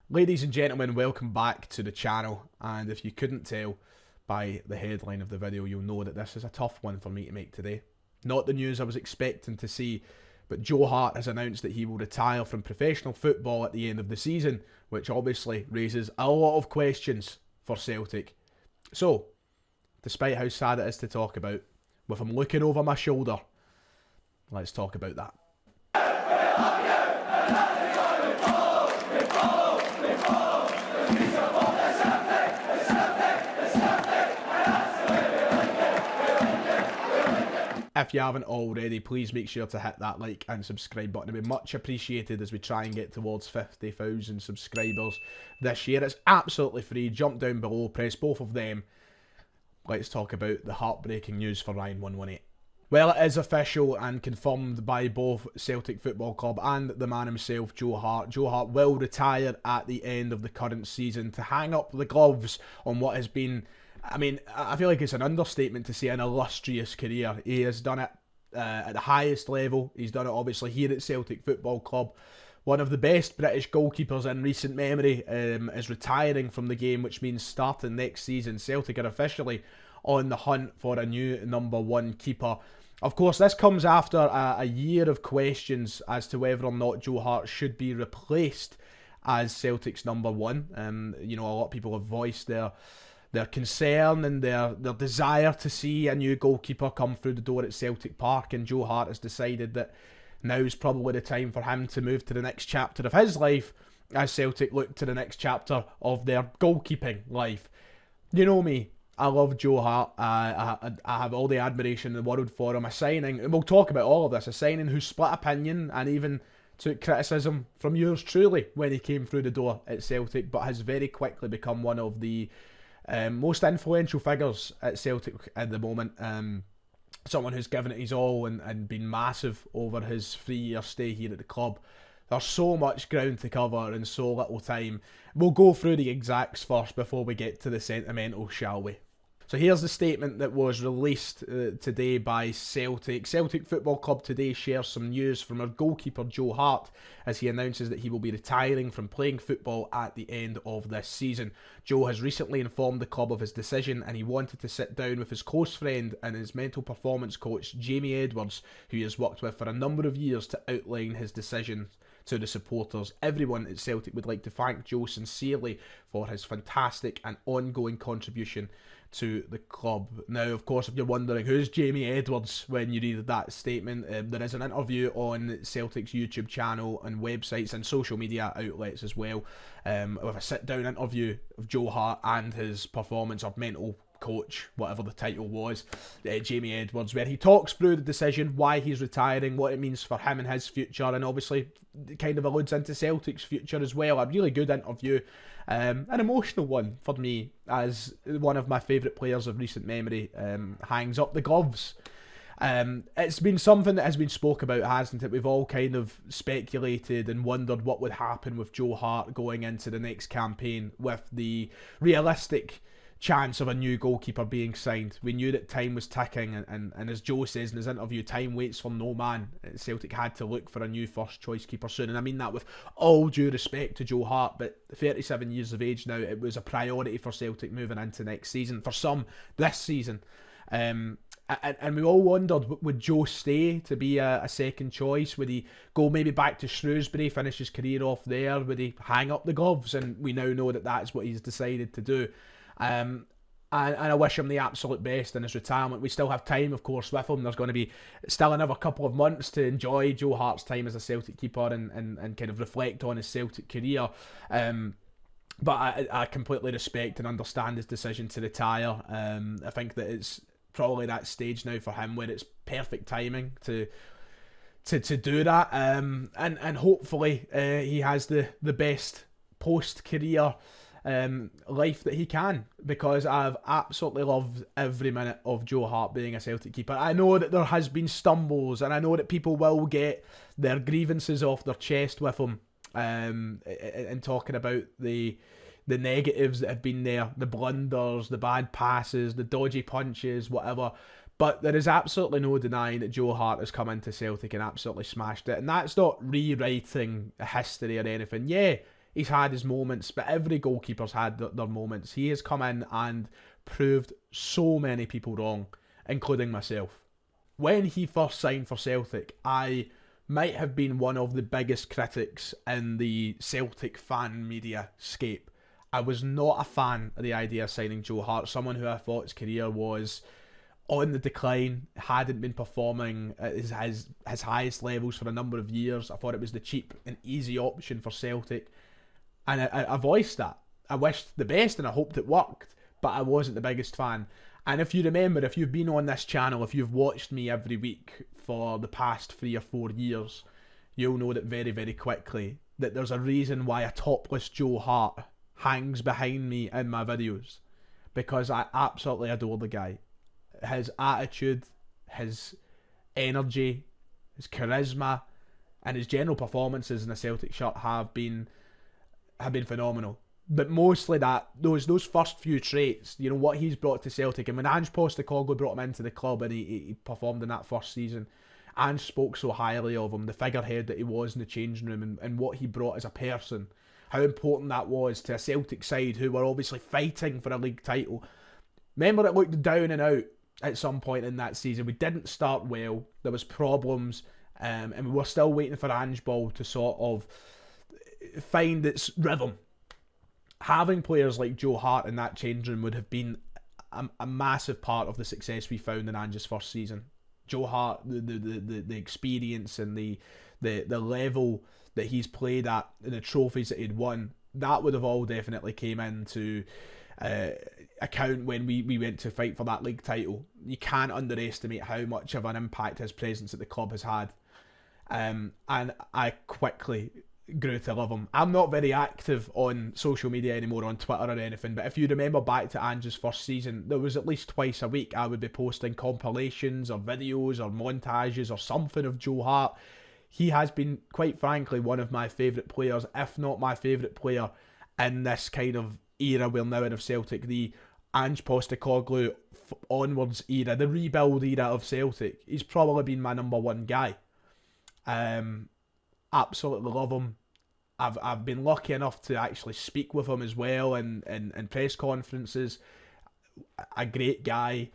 Ladies and gentlemen, welcome back to the channel, and if you couldn't tell by the headline of the video, you'll know that this is a tough one for me to make today. Not the news I was expecting to see, but Joe Hart has announced that he will retire from professional football at the end of the season, which obviously raises a lot of questions for Celtic. So, despite how sad it is to talk about, with him looking over my shoulder, let's talk about that. If you haven't already, please make sure to hit that like and subscribe button. It'd be much appreciated as we try and get towards 50,000 subscribers this year. It's absolutely free. Jump down below, press both of them. Let's talk about the heartbreaking news for Ryan 118. Well, it is official and confirmed by both Celtic Football Club and the man himself, Joe Hart. Joe Hart will retire at the end of the current season to hang up the gloves on what has been, I mean, I feel like it's an understatement to say an illustrious career. He has done it at the highest level. He's done it obviously here at Celtic Football Club. One of the best British goalkeepers in recent memory is retiring from the game, which means starting next season, Celtic are officially on the hunt for a new number one keeper. Of course, this comes after a year of questions as to whether or not Joe Hart should be replaced as Celtic's number one. You know, a lot of people have voiced their concern and their desire to see a new goalkeeper come through the door at Celtic Park, and Joe Hart has decided that now is probably the time for him to move to the next chapter of his life as Celtic look to the next chapter of their goalkeeping life. You know me, I love Joe Hart. I have all the admiration in the world for him. A signing, and we'll talk about all of this, a signing who split opinion and even took criticism from yours truly when he came through the door at Celtic, but has very quickly become one of the most influential figures at Celtic at the moment. Someone who's given it his all and been massive over his 3-year stay here at the club. There's so much ground to cover in so little time. We'll go through the exacts first before we get to the sentimental, shall we? So here's the statement that was released today by Celtic. Celtic Football Club today shares some news from our goalkeeper Joe Hart as he announces that he will be retiring from playing football at the end of this season. Joe has recently informed the club of his decision, and he wanted to sit down with his close friend and his mental performance coach Jamie Edwards, who he has worked with for a number of years, to outline his decision to the supporters. Everyone at Celtic would like to thank Joe sincerely for his fantastic and ongoing contribution to the club. Now, of course, if you're wondering who's Jamie Edwards when you read that statement, there is an interview on Celtic's YouTube channel and websites and social media outlets as well, with a sit-down interview of Joe Hart and his performance or mental coach, whatever the title was, Jamie Edwards, where he talks through the decision, why he's retiring, what it means for him and his future, and obviously kind of alludes into Celtic's future as well. A really good interview, an emotional one for me, as one of my favourite players of recent memory hangs up the gloves. It's been something that has been spoke about, hasn't it? We've all kind of speculated and wondered what would happen with Joe Hart going into the next campaign with the realistic chance of a new goalkeeper being signed. We knew that time was ticking, and as Joe says in his interview, time waits for no man. Celtic had to look for a new first choice keeper soon, and I mean that with all due respect to Joe Hart, but 37 years of age now, it was a priority for Celtic moving into next season, for some this season. And we all wondered, would Joe stay to be a second choice? Would he go maybe back to Shrewsbury, finish his career off there? Would he hang up the gloves? And we now know that that's what he's decided to do. And I wish him the absolute best in his retirement. We still have time, of course, with him. There's going to be still another couple of months to enjoy Joe Hart's time as a Celtic keeper and kind of reflect on his Celtic career. But I completely respect and understand his decision to retire. I think that it's probably that stage now for him where it's perfect timing to do that. And hopefully he has the best post-career life that he can, because I've absolutely loved every minute of Joe Hart being a Celtic keeper. I know that there has been stumbles, and I know that people will get their grievances off their chest with him, and talking about the negatives that have been there, the blunders, the bad passes, the dodgy punches, whatever. But there is absolutely no denying that Joe Hart has come into Celtic and absolutely smashed it, and that's not rewriting history or anything. Yeah, He's had his moments, but every goalkeeper's had their moments. He has come in and proved so many people wrong, including myself. When he first signed for Celtic, I might have been one of the biggest critics in the Celtic fan media scape. I was not a fan of the idea of signing Joe Hart, someone who I thought his career was on the decline, hadn't been performing at his highest levels for a number of years. I thought it was the cheap and easy option for Celtic, and I voiced that. I wished the best and I hoped it worked, but I wasn't the biggest fan. And if you remember, if you've been on this channel, if you've watched me every week for the past 3 or 4 years, you'll know that very, very quickly that there's a reason why a topless Joe Hart hangs behind me in my videos, because I absolutely adore the guy. His attitude, his energy, his charisma, and his general performances in a Celtic shirt have been phenomenal. But mostly that those first few traits, you know, what he's brought to Celtic, and when Ange Postecoglou brought him into the club and he performed in that first season, Ange spoke so highly of him, the figurehead that he was in the changing room, and what he brought as a person, how important that was to a Celtic side who were obviously fighting for a league title. Remember, it looked down and out at some point in that season. We didn't start well, there was problems, and we were still waiting for Ange Ball to sort of find its rhythm. Having players like Joe Hart in that change room would have been a massive part of the success we found in Ange's first season. Joe Hart, the experience and the level that he's played at, and the trophies that he'd won, that would have all definitely came into account when we went to fight for that league title. You can't underestimate how much of an impact his presence at the club has had. And I quickly grew to love him. I'm not very active on social media anymore, on Twitter or anything, but if you remember back to Ange's first season, there was at least twice a week I would be posting compilations or videos or montages or something of Joe Hart. He has been, quite frankly, one of my favourite players, if not my favourite player in this kind of era we're now in of Celtic, the Ange Postecoglou onwards era, the rebuild era of Celtic. He's probably been my number one guy. Absolutely love him. I've been lucky enough to actually speak with him as well in press conferences. A great guy.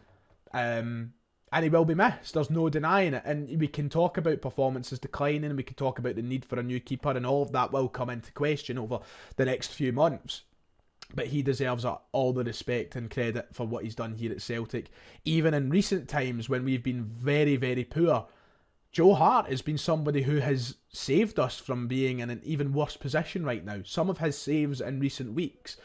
And he will be missed. There's no denying it. And we can talk about performances declining, we can talk about the need for a new keeper, and all of that will come into question over the next few months. But he deserves all the respect and credit for what he's done here at Celtic. Even in recent times when we've been very, very poor, Joe Hart has been somebody who has saved us from being in an even worse position right now. Some of his saves in recent weeks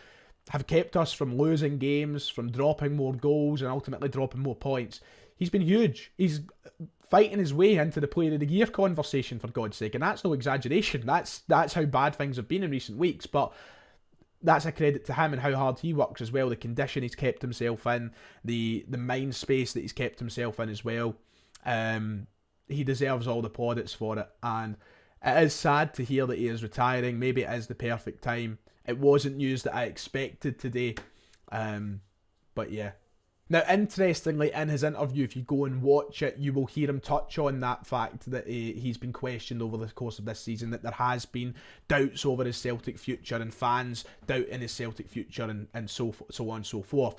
have kept us from losing games, from dropping more goals and ultimately dropping more points. He's been huge. He's fighting his way into the Player of the Year conversation, for God's sake, and that's no exaggeration. That's how bad things have been in recent weeks, but that's a credit to him and how hard he works as well, the condition he's kept himself in, the mind space that he's kept himself in as well. He deserves all the plaudits for it, and it is sad to hear that he is retiring. Maybe it is the perfect time. It wasn't news that I expected today, but yeah. Now, interestingly, in his interview, if you go and watch it, you will hear him touch on that fact that he's been questioned over the course of this season, that there has been doubts over his Celtic future and fans doubting his Celtic future and so on and so forth,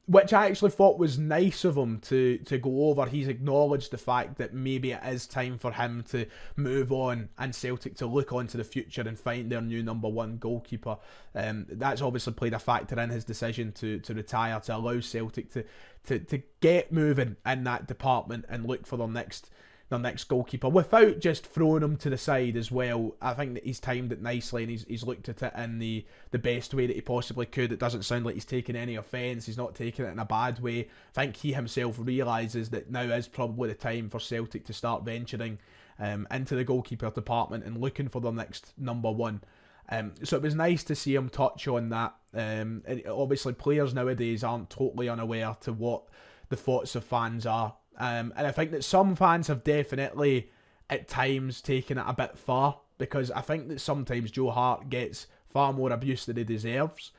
which I actually thought was nice of him to go over. He's acknowledged the fact that maybe it is time for him to move on and Celtic to look on to the future and find their new number one goalkeeper. That's obviously played a factor in his decision to retire, to allow Celtic to get moving in that department and look for their next goalkeeper without just throwing him to the side as well. I think that he's timed it nicely and he's looked at it in the best way that he possibly could. It doesn't sound like he's taking any offence. He's not taking it in a bad way. I think he himself realises that now is probably the time for Celtic to start venturing into the goalkeeper department and looking for their next number one. So it was nice to see him touch on that. Obviously, players nowadays aren't totally unaware to what the thoughts of fans are. And I think that some fans have definitely, at times, taken it a bit far, because I think that sometimes Joe Hart gets far more abuse than he deserves.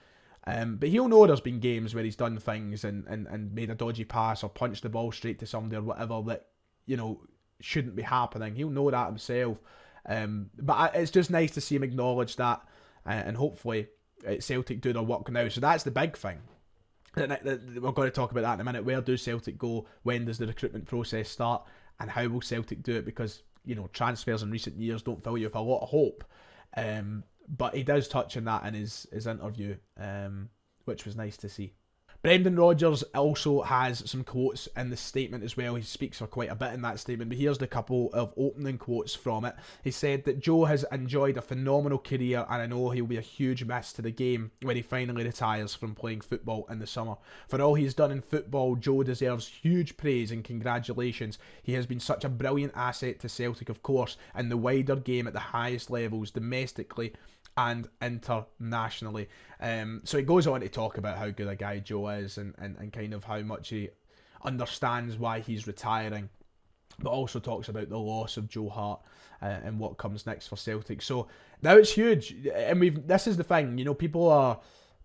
But he'll know there's been games where he's done things and made a dodgy pass or punched the ball straight to somebody or whatever that, you know, shouldn't be happening. He'll know that himself. But it's just nice to see him acknowledge that. and hopefully Celtic do their work now. So that's the big thing. We're going to talk about that in a minute. Where do Celtic go? When does the recruitment process start? And how will Celtic do it? Because, you know, transfers in recent years don't fill you with a lot of hope. But he does touch on that in his interview, which was nice to see. Brendan Rodgers also has some quotes in the statement as well. He speaks for quite a bit in that statement, but here's the couple of opening quotes from it. He said that Joe has enjoyed a phenomenal career, and I know he'll be a huge miss to the game when he finally retires from playing football in the summer. For all he's done in football, Joe deserves huge praise and congratulations. He has been such a brilliant asset to Celtic, of course, and the wider game at the highest levels, domestically and internationally. So he goes on to talk about how good a guy Joe is, and kind of how much he understands why he's retiring, but also talks about the loss of Joe Hart and what comes next for Celtic. So now it's huge, and this is the thing, you know, people are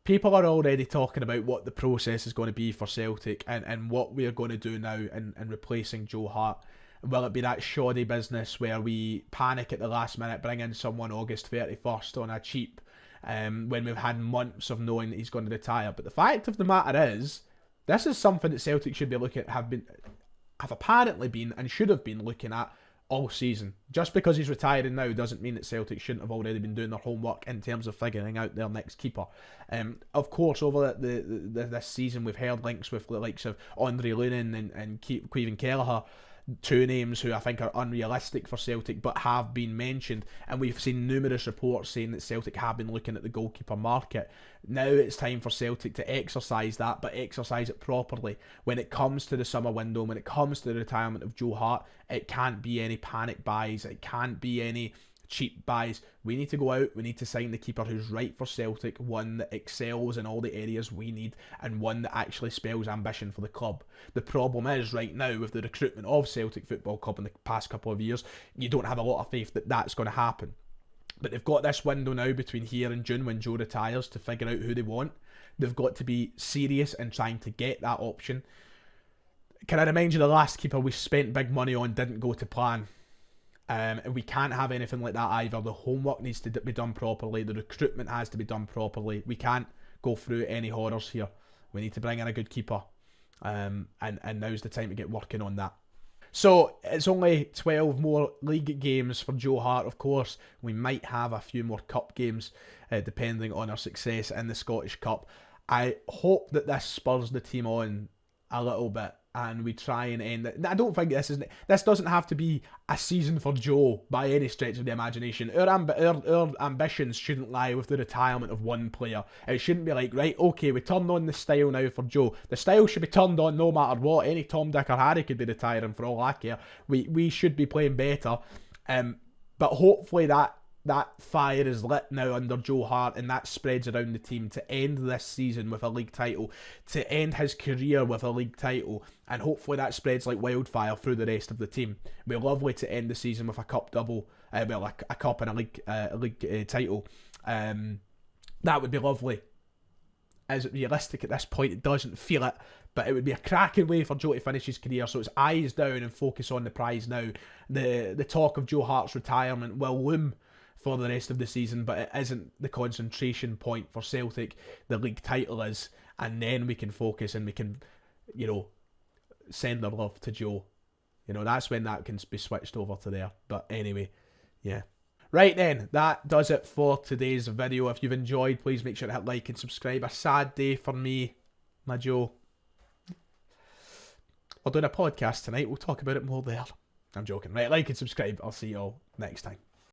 already talking about what the process is going to be for Celtic, and what we're going to do now in replacing Joe Hart. Will it be that shoddy business where we panic at the last minute, bring in someone August 31st on a cheap, when we've had months of knowing that he's going to retire? But the fact of the matter is, this is something that Celtic should be looking at, have apparently been and should have been looking at all season. Just because he's retiring now doesn't mean that Celtic shouldn't have already been doing their homework in terms of figuring out their next keeper. Of course, over this season, we've heard links with the likes of Andre Lunin and Caoimhin Kelleher, two names who I think are unrealistic for Celtic but have been mentioned, and we've seen numerous reports saying that Celtic have been looking at the goalkeeper market. Now it's time for Celtic to exercise that, but exercise it properly. When it comes to the summer window, when it comes to the retirement of Joe Hart, it can't be any panic buys, it can't be any cheap buys. We need to go out, we need to sign the keeper who's right for Celtic, one that excels in all the areas we need, and one that actually spells ambition for the club. The problem is, right now, with the recruitment of Celtic Football Club in the past couple of years, you don't have a lot of faith that that's going to happen. But they've got this window now between here and June when Joe retires to figure out who they want. They've got to be serious in trying to get that option. Can I remind you, the last keeper we spent big money on didn't go to plan. And we can't have anything like that either. The homework needs to be done properly. The recruitment has to be done properly. We can't go through any horrors here. We need to bring in a good keeper. And now's the time to get working on that. So it's only 12 more league games for Joe Hart, of course. We might have a few more cup games, depending on our success in the Scottish Cup. I hope that this spurs the team on a little bit, and we try and end it. I don't think this doesn't have to be a season for Joe by any stretch of the imagination. Our ambitions shouldn't lie with the retirement of one player. It shouldn't be like, right, okay, we turned on the style now for Joe. The style should be turned on no matter what. Any Tom, Dick or Harry could be retiring for all I care. We should be playing better. But hopefully that fire is lit now under Joe Hart, and that spreads around the team to end this season with a league title, to end his career with a league title, and hopefully that spreads like wildfire through the rest of the team. It'd be lovely to end the season with a cup double, a cup and a league title. That would be lovely. Is it realistic at this point? It doesn't feel it, but it would be a cracking way for Joe to finish his career. So it's eyes down and focus on the prize now. The talk of Joe Hart's retirement will loom for the rest of the season, but it isn't the concentration point for Celtic. The league title is, and then we can focus and we can, send our love to Joe. That's when that can be switched over to there. But anyway, yeah. Right then, that does it for today's video. If you've enjoyed, please make sure to hit like and subscribe. A sad day for me, my Joe. We're doing a podcast tonight. We'll talk about it more there. I'm joking. Right, like and subscribe. I'll see you all next time.